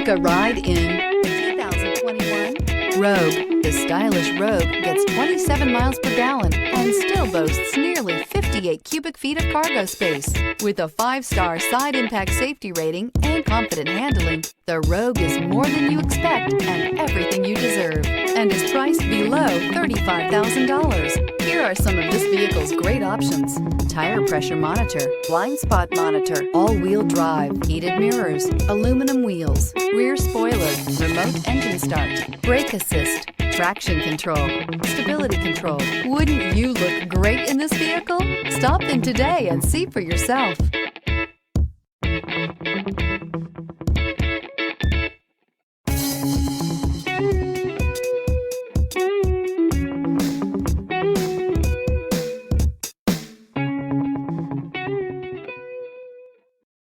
Take a ride in the 2021 Rogue. The stylish Rogue gets 27 miles per gallon and still boasts nearly 58 cubic feet of cargo space. With a 5-star side impact safety rating and confident handling, the Rogue is more than you expect and everything you deserve, and is priced below $35,000. Here are some of this vehicle's great options: tire pressure monitor, blind spot monitor, all-wheel drive, heated mirrors, aluminum wheels, rear spoiler, remote engine start, brake assist, traction control, stability control. Wouldn't you look great in this vehicle? Stop in today and see for yourself.